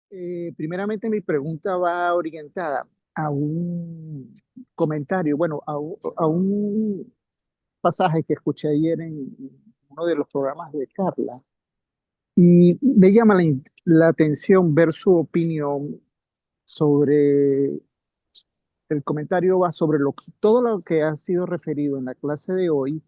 Primeramente mi pregunta va orientada a un comentario, bueno, a un pasaje que escuché ayer en uno de los programas de Carla y me llama la atención ver su opinión sobre, el comentario va sobre todo lo que ha sido referido en la clase de hoy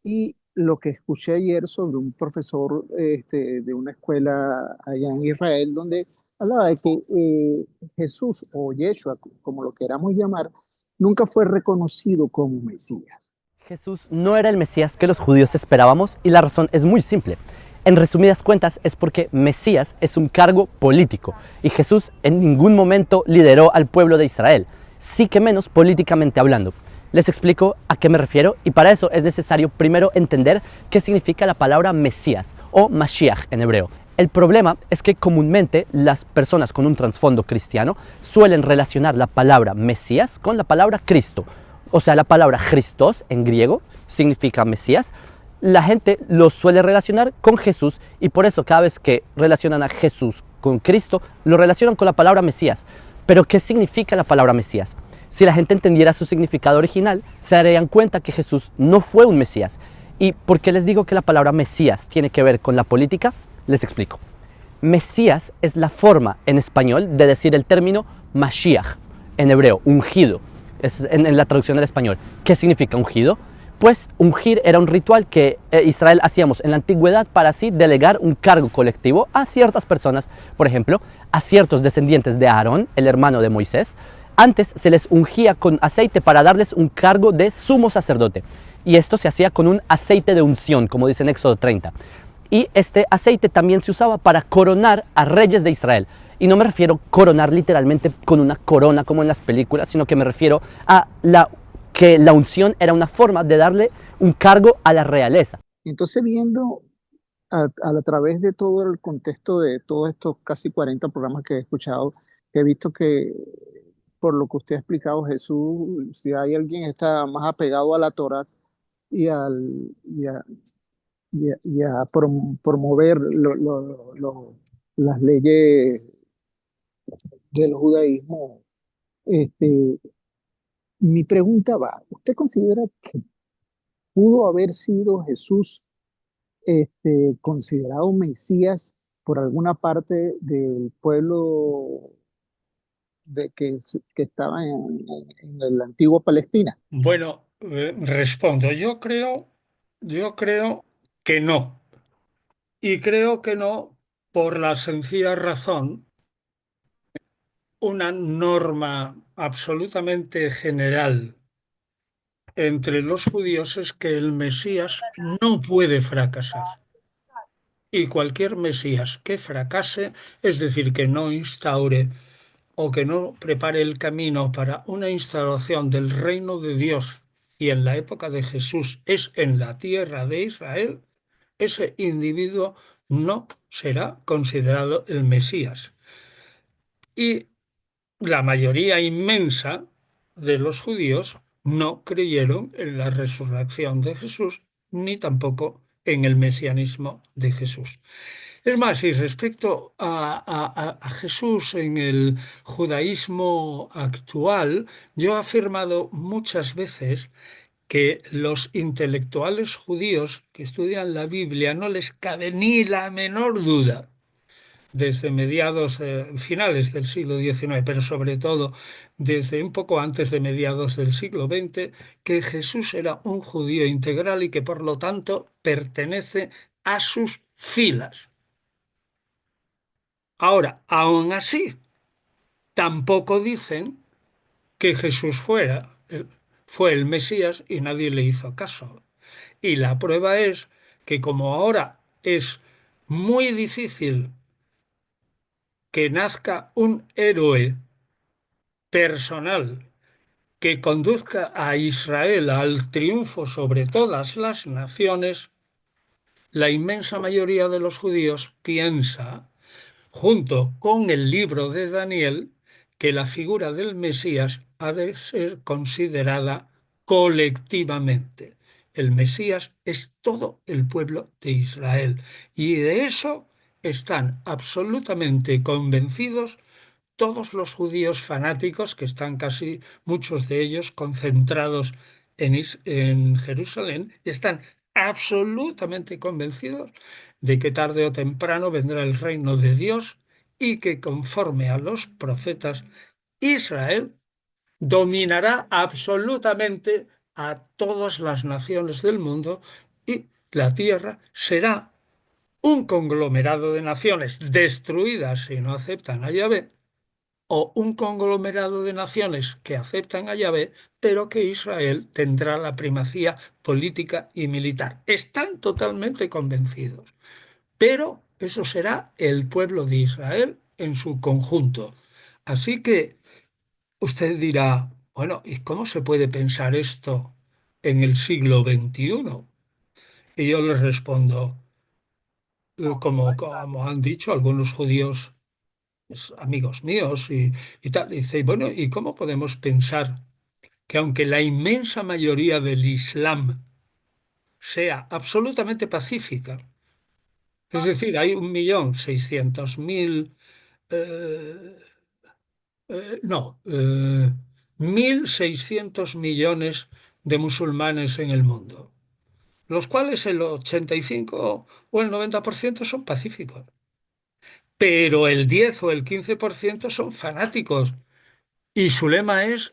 y lo que escuché ayer sobre un profesor de una escuela allá en Israel, donde hablaba de que Jesús o Yeshua, como lo queramos llamar, nunca fue reconocido como Mesías. Jesús no era el Mesías que los judíos esperábamos y la razón es muy simple. En resumidas cuentas es porque Mesías es un cargo político y Jesús en ningún momento lideró al pueblo de Israel, sí que menos políticamente hablando. Les explico a qué me refiero y para eso es necesario primero entender qué significa la palabra Mesías o Mashiach en hebreo. El problema es que comúnmente las personas con un trasfondo cristiano suelen relacionar la palabra Mesías con la palabra Cristo. O sea, la palabra Christos en griego significa Mesías. La gente lo suele relacionar con Jesús y por eso cada vez que relacionan a Jesús con Cristo, lo relacionan con la palabra Mesías. Pero ¿qué significa la palabra Mesías? Si la gente entendiera su significado original, se darían cuenta que Jesús no fue un Mesías. ¿Y por qué les digo que la palabra Mesías tiene que ver con la política? Les explico. Mesías es la forma en español de decir el término Mashiach, en hebreo, ungido, es en la traducción del español. ¿Qué significa ungido? Pues ungir era un ritual que Israel hacíamos en la antigüedad para así delegar un cargo colectivo a ciertas personas, por ejemplo, a ciertos descendientes de Aarón, el hermano de Moisés. Antes se les ungía con aceite para darles un cargo de sumo sacerdote. Y esto se hacía con un aceite de unción, como dice en Éxodo 30. Y este aceite también se usaba para coronar a reyes de Israel. Y no me refiero a coronar literalmente con una corona como en las películas, sino que me refiero a que la unción era una forma de darle un cargo a la realeza. Entonces, viendo a través de todo el contexto de todos estos casi 40 programas que he escuchado, he visto que por lo que usted ha explicado, Jesús, si hay alguien que está más apegado a la Torá y, y a promover las leyes del judaísmo, este, mi pregunta va, ¿usted considera que pudo haber sido Jesús considerado Mesías por alguna parte del pueblo que estaba en el antiguo Palestina? Bueno, respondo, yo creo que no. Y creo que no por la sencilla razón, una norma absolutamente general entre los judíos es que el Mesías no puede fracasar. Y cualquier Mesías que fracase, es decir, que no instaure o que no prepare el camino para una instauración del reino de Dios, y en la época de Jesús es en la tierra de Israel, ese individuo no será considerado el Mesías. Y la mayoría inmensa de los judíos no creyeron en la resurrección de Jesús, ni tampoco en el mesianismo de Jesús. Es más, y respecto a Jesús en el judaísmo actual, yo he afirmado muchas veces que los intelectuales judíos que estudian la Biblia no les cabe ni la menor duda desde mediados, finales del siglo XIX, pero sobre todo desde un poco antes de mediados del siglo XX, que Jesús era un judío integral y que por lo tanto pertenece a sus filas. Ahora, aún así, tampoco dicen que Jesús fue el Mesías y nadie le hizo caso. Y la prueba es que como ahora es muy difícil que nazca un héroe personal que conduzca a Israel al triunfo sobre todas las naciones, la inmensa mayoría de los judíos piensa, junto con el libro de Daniel, que la figura del Mesías ha de ser considerada colectivamente. El Mesías es todo el pueblo de Israel. Y de eso están absolutamente convencidos todos los judíos fanáticos, que están casi muchos de ellos concentrados en Jerusalén, están absolutamente convencidos de que tarde o temprano vendrá el reino de Dios y que conforme a los profetas, Israel dominará absolutamente a todas las naciones del mundo y la tierra será un conglomerado de naciones destruidas si no aceptan a Yahvé, o un conglomerado de naciones que aceptan a Yahvé, pero que Israel tendrá la primacía política y militar. Están totalmente convencidos. Pero eso será el pueblo de Israel en su conjunto. Así que usted dirá, bueno, ¿y cómo se puede pensar esto en el siglo XXI? Y yo les respondo, como han dicho algunos judíos, pues, amigos míos y tal, dice, bueno, ¿y cómo podemos pensar que aunque la inmensa mayoría del Islam sea absolutamente pacífica, es decir, hay 1.600.000, eh, no, 1.600 millones de musulmanes en el mundo, los cuales el 85 o el 90% son pacíficos, pero el 10 o el 15% son fanáticos y su lema es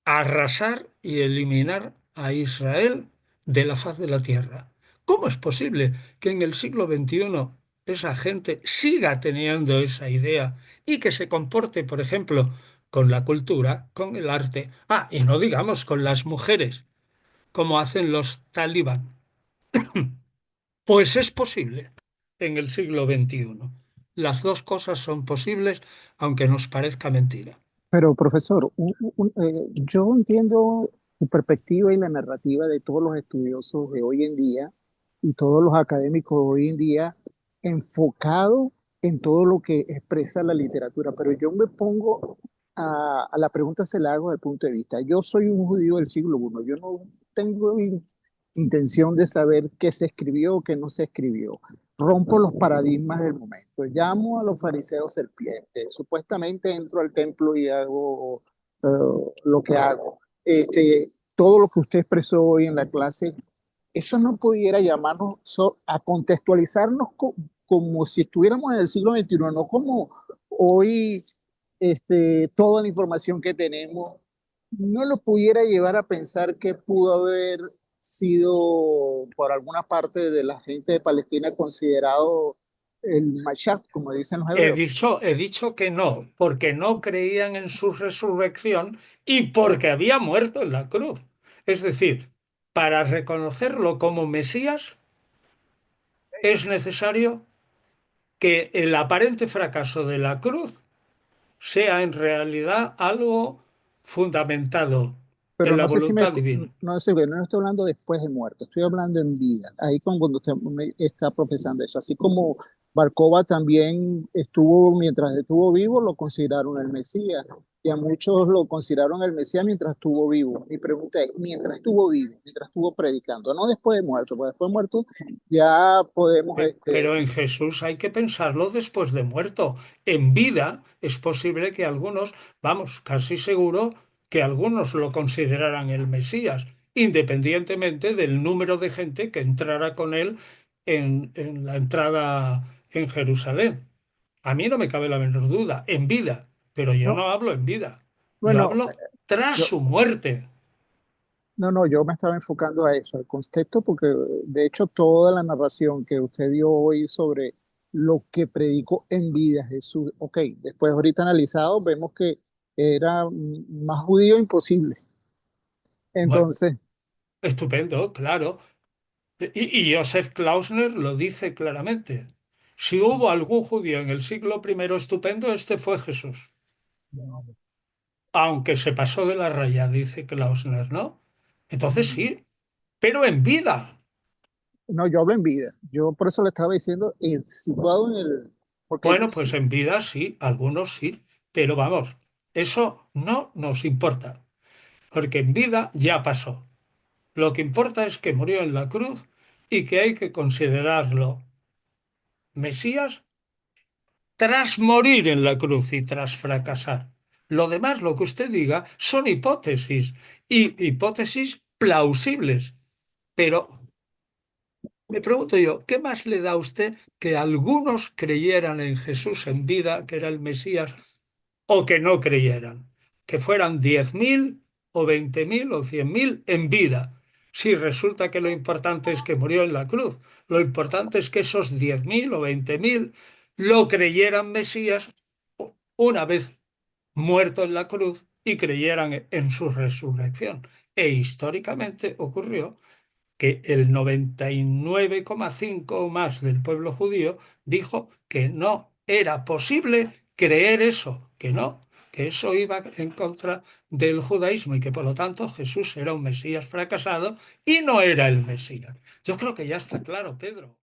arrasar y eliminar a Israel de la faz de la tierra. ¿Cómo es posible que en el siglo XXI esa gente siga teniendo esa idea y que se comporte, por ejemplo, con la cultura, con el arte, y no digamos con las mujeres, como hacen los talibán? Pues es posible en el siglo XXI. Las dos cosas son posibles, aunque nos parezca mentira. Pero profesor, yo entiendo su perspectiva y la narrativa de todos los estudiosos de hoy en día y todos los académicos de hoy en día enfocado en todo lo que expresa la literatura, pero yo me pongo a la pregunta, se la hago desde el punto de vista. Yo soy un judío del siglo I, yo no tengo intención de saber qué se escribió o qué no se escribió. Rompo los paradigmas del momento. Llamo a los fariseos serpientes. Supuestamente entro al templo y hago eh, lo que hago. Todo lo que usted expresó hoy en la clase, eso no pudiera llamarnos a contextualizarnos como si estuviéramos en el siglo XXI, no como hoy toda la información que tenemos no lo pudiera llevar a pensar que pudo haber sido por alguna parte de la gente de Palestina considerado el Mashiach, como dicen los hebreos. He dicho que no, porque no creían en su resurrección y porque había muerto en la cruz. Es decir, para reconocerlo como Mesías es necesario que el aparente fracaso de la cruz sea en realidad algo fundamentado Pero en la no sé si me, voluntad divina. no sé, no estoy hablando después de muerto, estoy hablando en vida, ahí con cuando usted me está profesando eso, así como Barcova también estuvo, mientras estuvo vivo, lo consideraron el Mesías, y a muchos lo consideraron el Mesías mientras estuvo vivo. Mi pregunta es, mientras estuvo vivo, mientras estuvo predicando, no después de muerto, porque después de muerto ya podemos, Pero en Jesús hay que pensarlo después de muerto. En vida es posible que algunos, vamos, casi seguro que algunos lo consideraran el Mesías, independientemente del número de gente que entrara con él en la entrada en Jerusalén. A mí no me cabe la menor duda, en vida, pero yo no, no hablo en vida, yo bueno, hablo tras yo, su muerte. no, no, yo me estaba enfocando a eso, al contexto, porque de hecho toda la narración que usted dio hoy sobre lo que predicó en vida Jesús, ok, después ahorita analizado vemos que era más judío imposible. Bueno, Entonces, estupendo, claro. Y Joseph Klausner lo dice claramente. Si hubo algún judío en el siglo primero estupendo, este fue Jesús. Aunque se pasó de la raya, dice Klausner, ¿no? Entonces sí, pero en vida. no, yo hablo en vida, yo por eso le estaba diciendo, situado en el, porque Bueno, pues en vida sí, algunos sí, pero vamos, eso no nos importa, porque en vida ya pasó. Lo que importa es que murió en la cruz y que hay que considerarlo Mesías tras morir en la cruz y tras fracasar. Lo demás, lo que usted diga, son hipótesis y hipótesis plausibles. Pero me pregunto yo, ¿qué más le da a usted que algunos creyeran en Jesús en vida, que era el Mesías, o que no creyeran? Que fueran 10.000 o 20.000 o 100.000 en vida. Si resulta que lo importante es que murió en la cruz, lo importante es que esos 10.000 o 20.000 lo creyeran Mesías una vez muerto en la cruz y creyeran en su resurrección. E históricamente ocurrió que el 99,5 o más del pueblo judío dijo que no era posible creer eso, que no, que eso iba en contra del judaísmo y que por lo tanto Jesús era un Mesías fracasado y no era el Mesías. Yo creo que ya está claro, Pedro.